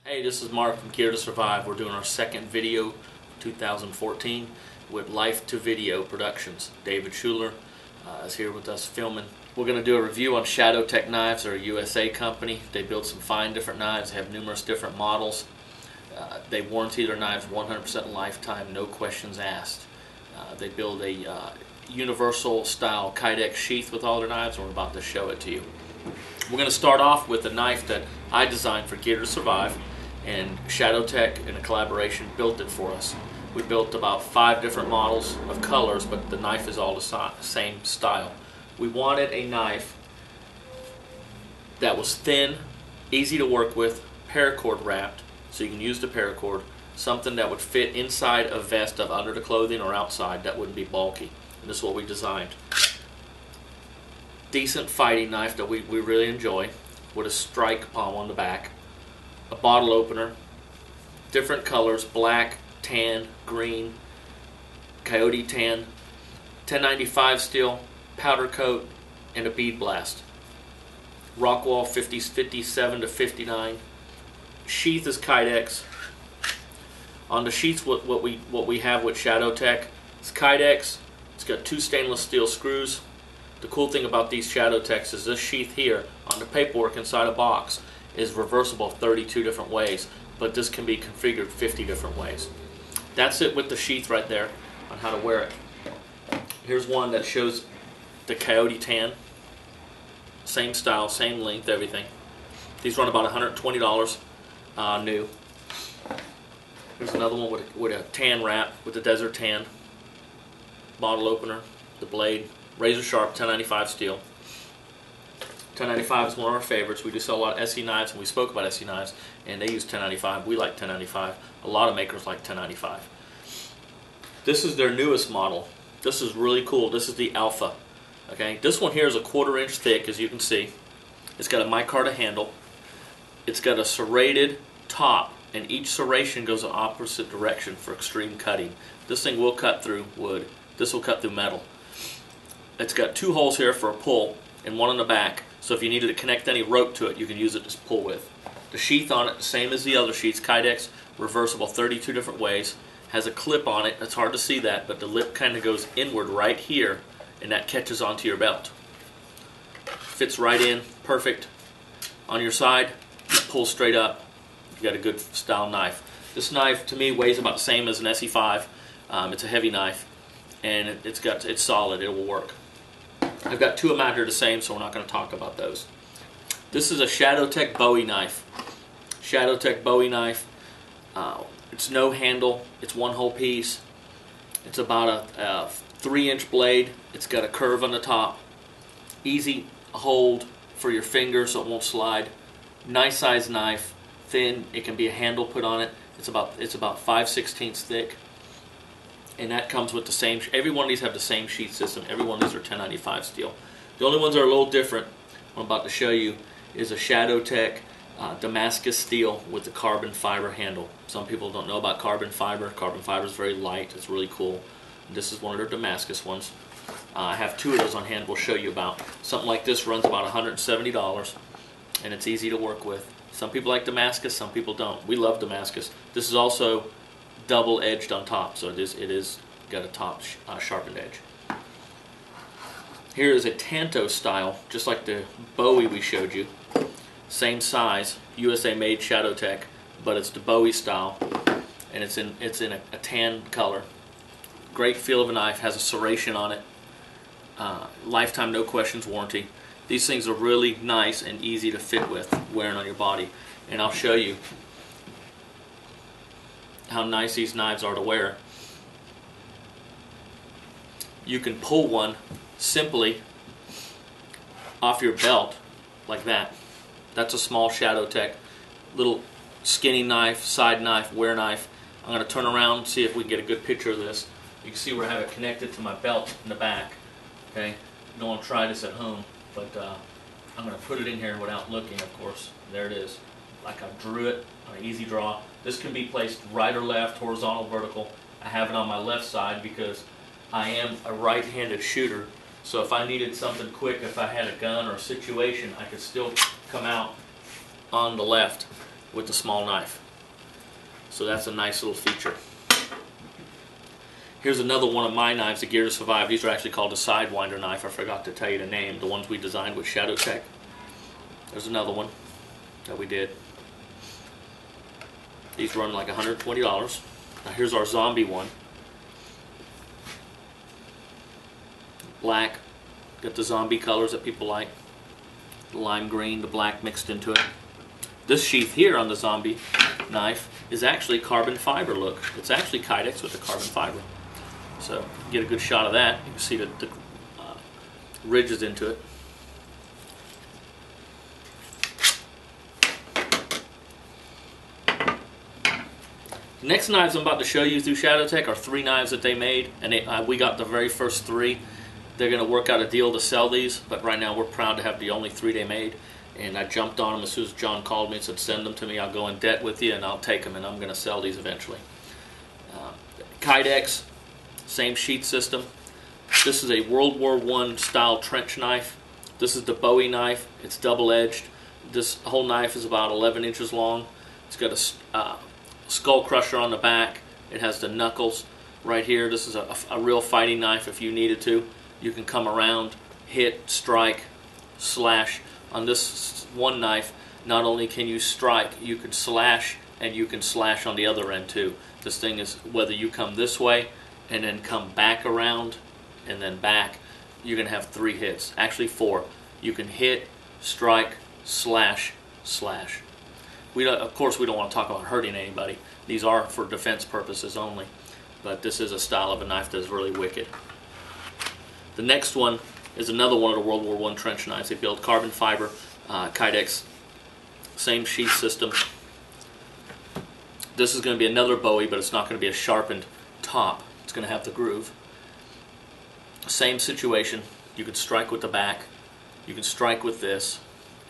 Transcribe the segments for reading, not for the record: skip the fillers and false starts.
Hey, this is Mark from Gear2Survive. We're doing our second video for 2014 with Life to Video Productions. David Schuler is here with us filming. We're going to do a review on ShadowTech knives. They're a USA company. They build some fine different knives. They have numerous different models. They warranty their knives 100% lifetime, no questions asked. They build a universal style Kydex sheath with all their knives, and we're about to show it to you. We're going to start off with a knife that I designed for Gear2Survive, and ShadowTech in a collaboration built it for us. We built about 5 different models of colors, but the knife is all the same style. We wanted a knife that was thin, easy to work with, paracord wrapped, so you can use the paracord, something that would fit inside a vest of under the clothing or outside that wouldn't be bulky. And this is what we designed. Decent fighting knife that we really enjoy, with a strike palm on the back, a bottle opener, different colors, black, tan, green, coyote tan, 1095 steel, powder coat, and a bead blast. Rockwall 57 to 59. Sheath is Kydex. On the sheaths, what we have with ShadowTech is Kydex. It's got 2 stainless steel screws. The cool thing about these ShadowTechs is this sheath here on the paperwork inside a box is reversible 32 different ways, but this can be configured 50 different ways. That's it with the sheath right there on how to wear it. Here's one that shows the coyote tan. Same style, same length, everything. These run about $120 new. Here's another one with a tan wrap with the desert tan. Bottle opener, the blade, razor sharp 1095 steel. 1095 is one of our favorites. We do sell a lot of SE knives, and we spoke about SE knives, and they use 1095. We like 1095. A lot of makers like 1095. This is their newest model. This is really cool. This is the Alpha. Okay, this one here is a 1/4 inch thick, as you can see. It's got a micarta handle. It's got a serrated top, and each serration goes in opposite direction for extreme cutting. This thing will cut through wood. This will cut through metal. It's got 2 holes here for a pull and 1 in the back, so if you needed to connect any rope to it, you can use it to pull with. The sheath on it, the same as the other sheaths, Kydex, reversible 32 different ways, has a clip on it. It's hard to see that, but the lip kind of goes inward right here, and that catches onto your belt. Fits right in, perfect. On your side, pull straight up. You got a good style knife. This knife, to me, weighs about the same as an SE5. It's a heavy knife, and it's solid. It will work. I've got 2 of them out here the same, so we're not going to talk about those. This is a ShadowTech Bowie knife. ShadowTech Bowie knife. It's no handle. It's 1 whole piece. It's about a 3-inch blade. It's got a curve on the top. Easy hold for your finger so it won't slide. Nice size knife. Thin. It can be a handle put on it. It's about 5/16 thick. And that comes with the same, every one of these have the same sheath system. Every one of these are 1095 steel. The only ones that are a little different, I'm about to show you, is a ShadowTech Damascus steel with the carbon fiber handle. Some people don't know about carbon fiber. Carbon fiber is very light. It's really cool. This is one of their Damascus ones. I have 2 of those on hand we'll show you about. Something like this runs about $170, and it's easy to work with. Some people like Damascus, some people don't. We love Damascus. This is also double-edged on top, so it is got a top sharpened edge. Here is a Tanto style, just like the Bowie we showed you. Same size, USA made ShadowTech, but it's the Bowie style, and it's in a tan color. Great feel of a knife, has a serration on it. Lifetime, no questions warranty. These things are really nice and easy to fit with, wearing on your body, and I'll show you how nice these knives are to wear. You can pull one simply off your belt like that. That's a small ShadowTech little skinny knife, side knife, wear knife. I'm going to turn around and see if we can get a good picture of this. You can see where I have it connected to my belt in the back. Okay, you don't want to try this at home, but I'm going to put it in here without looking, of course. There it is. Like I drew it on an easy draw. This can be placed right or left, horizontal, vertical. I have it on my left side because I am a right-handed shooter. So if I needed something quick, if I had a gun or a situation, I could still come out on the left. with the small knife. So that's a nice little feature. Here's another one of my knives, the Gear2Survive. These are actually called a Sidewinder knife. I forgot to tell you the name. The ones we designed with ShadowTech. There's another one that we did. These run like $120. Now here's our zombie one. Black. Got the zombie colors that people like. The lime green, the black mixed into it. This sheath here on the zombie knife is actually carbon fiber look. It's actually Kydex with the carbon fiber. So get a good shot of that. You can see the ridges into it. The next knives I'm about to show you through ShadowTech are 3 knives that they made, and we got the very first 3. They're going to work out a deal to sell these, but right now we're proud to have the only 3 they made. And I jumped on them as soon as John called me and said, send them to me, I'll go in debt with you and I'll take them, and I'm going to sell these eventually. Kydex, same sheath system. This is a World War I style trench knife. This is the Bowie knife. It's double-edged. This whole knife is about 11 inches long. It's got a skull crusher on the back. It has the knuckles right here. This is a real fighting knife if you needed to. You can come around, hit, strike, slash. On this one knife, not only can you strike, you can slash, and you can slash on the other end too. This thing is, whether you come this way and then come back around and then back, you're going to have 3 hits. Actually 4. You can hit, strike, slash, slash. Of course, we don't want to talk about hurting anybody. These are for defense purposes only. But this is a style of a knife that is really wicked. The next one is another one of the World War I trench knives. They built carbon fiber, Kydex, same sheath system. This is going to be another Bowie, but it's not going to be a sharpened top. It's going to have the groove. Same situation. You can strike with the back, you can strike with this,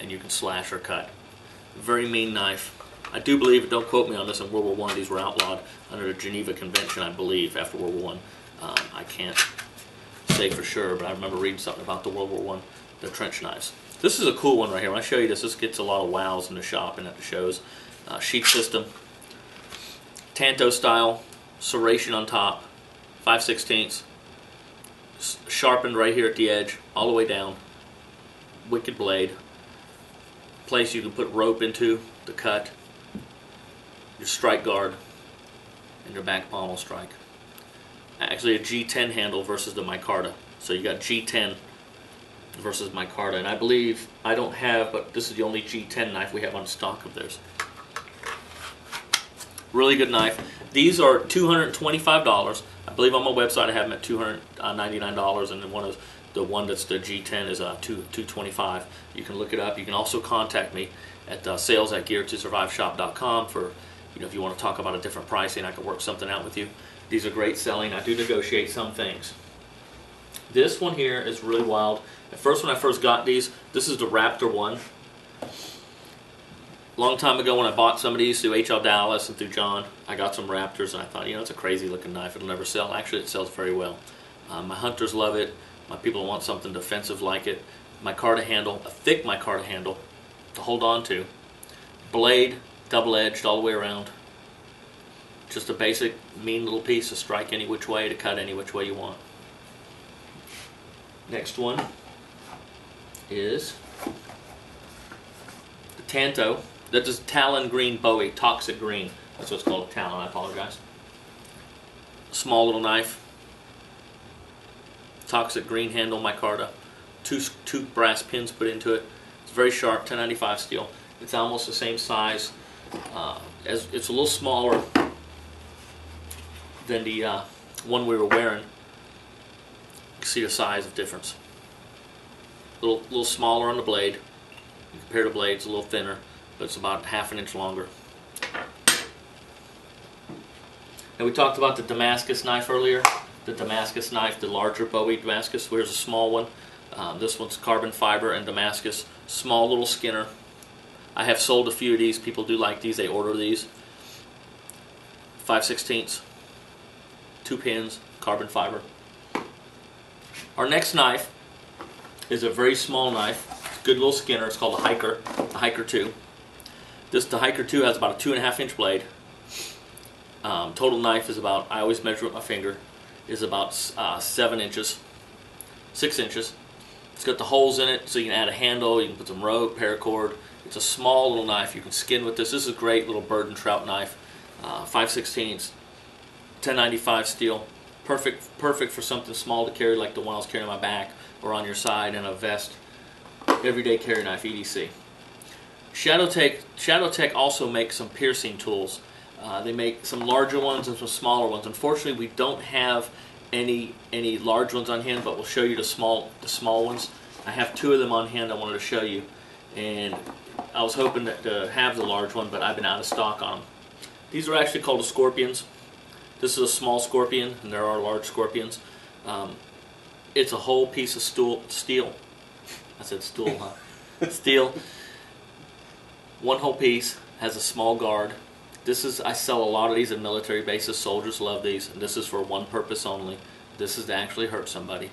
and you can slash or cut. Very mean knife. I do believe, don't quote me on this, in World War I these were outlawed under the Geneva Convention, I believe, after World War I. I can't say for sure, but I remember reading something about the World War I, the trench knives. This is a cool one right here. When I show you this gets a lot of wows in the shop and at the shows. Sheath system, Tanto style, serration on top, 5/16, sharpened right here at the edge, all the way down, wicked blade, place you can put rope into the cut, your strike guard, and your back pommel strike. Actually a G10 handle versus the micarta. So you got G10 versus micarta, and I believe, I don't have, but this is the only G10 knife we have on stock of theirs. Really good knife. These are $225. I believe on my website I have them at $299, and then the one that's the G10 is $225. You can look it up. You can also contact me at sales@Gear2Surviveshop.com for, if you want to talk about a different pricing, I can work something out with you. These are great selling. I do negotiate some things. This one here is really wild. At first, when I first got these, this is the Raptor one. Long time ago when I bought some of these through H.L. Dallas and through John, I got some Raptors and I thought, it's a crazy looking knife. It'll never sell. Actually, it sells very well. My hunters love it. My people want something defensive like it. Micarta handle, a thick micarta handle to hold on to. Blade, double-edged all the way around. Just a basic, mean little piece to strike any which way, to cut any which way you want. Next one is the Tanto. That is Talon Green Bowie, Toxic Green. That's what's called a Talon, I apologize. Small little knife. Toxic Green handle micarta. Two brass pins put into it. It's very sharp, 1095 steel. It's almost the same size. It's a little smaller than the one we were wearing. You can see the size of difference. A little smaller on the blade. You compare the blades, a little thinner, but it's about ½ an inch longer. And we talked about the Damascus knife earlier. The Damascus knife, the larger Bowie Damascus. Here's a small one. This one's carbon fiber and Damascus. Small little skinner. I have sold a few of these. People do like these. They order these. 5/16, 2 pins, carbon fiber. Our next knife is a very small knife. Good little skinner. It's called a Hiker 2. The Hiker 2 has about a 2.5 inch blade. Total knife is about, I always measure with my finger, is about 7 inches, 6 inches. It's got the holes in it so you can add a handle, you can put some rope, paracord. It's a small little knife. You can skin with this. This is a great little bird and trout knife. 5/16, 1095 steel. Perfect for something small to carry like the one I was carrying on my back or on your side in a vest. Everyday carry knife, EDC. ShadowTech also makes some piercing tools. They make some larger ones and some smaller ones. Unfortunately, we don't have any large ones on hand, but we'll show you the small ones. I have 2 of them on hand I wanted to show you, and I was hoping to have the large one, but I've been out of stock on them. These are actually called the Scorpions. This is a small scorpion, and there are large scorpions. It's a whole piece of steel. I said stool, huh? Steel. One whole piece, has a small guard. I sell a lot of these at military bases. Soldiers love these, and this is for one purpose only. This is to actually hurt somebody.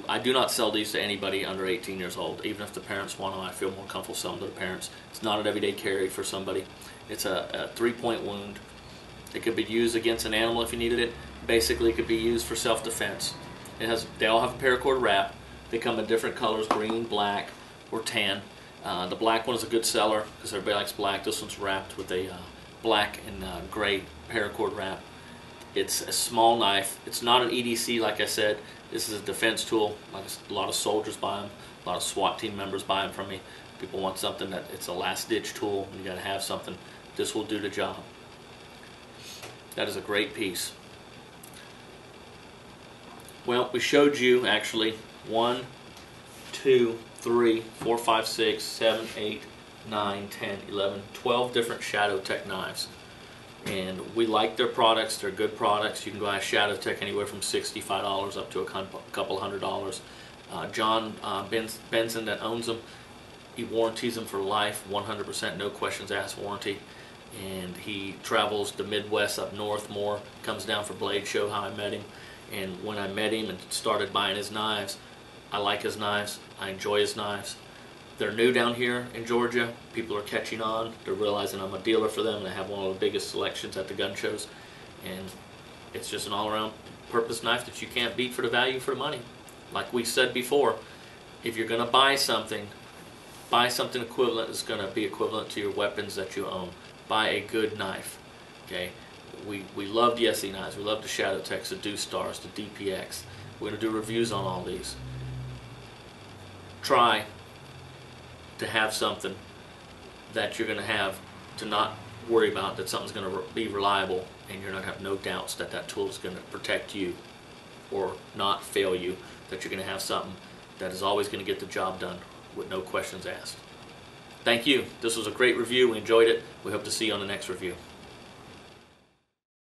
I do not sell these to anybody under 18 years old. Even if the parents want them, I feel more comfortable selling them to the parents. It's not an everyday carry for somebody. It's a 3-point wound. It could be used against an animal if you needed it. Basically, it could be used for self-defense. They all have a paracord wrap. They come in different colors, green, black, or tan. The black one is a good seller because everybody likes black. This one's wrapped with a black and gray paracord wrap. It's a small knife. It's not an EDC, like I said. This is a defense tool. A lot of soldiers buy them. A lot of SWAT team members buy them from me. People want something that it's a last-ditch tool. You got to have something. This will do the job. That is a great piece. Well, we showed you actually 1, 2, 3, 4, 5, 6, 7, 8, 9, 10, 11, 12 different ShadowTech knives. And we like their products. They're good products. You can buy ShadowTech anywhere from $65 up to a couple $100. John Benson that owns them, he warranties them for life, 100%, no questions asked warranty. And he travels the Midwest up north more, comes down for Blade Show, how I met him. And when I met him and started buying his knives, I like his knives. I enjoy his knives. They're new down here in Georgia. People are catching on. They're realizing I'm a dealer for them, and I have one of the biggest selections at the gun shows. And it's just an all-around purpose knife that you can't beat for the value for the money. Like we said before, if you're going to buy something equivalent that's going to be equivalent to your weapons that you own. Buy a good knife. Okay, we love the SE knives. We love the ShadowTechs, the Deuce Stars, the DPX. We're going to do reviews on all these. Try to have something that you're going to have to not worry about, that something's going to be reliable, and you're going to have no doubts that that tool is going to protect you or not fail you, that you're going to have something that is always going to get the job done with no questions asked. Thank you. This was a great review. We enjoyed it. We hope to see you on the next review.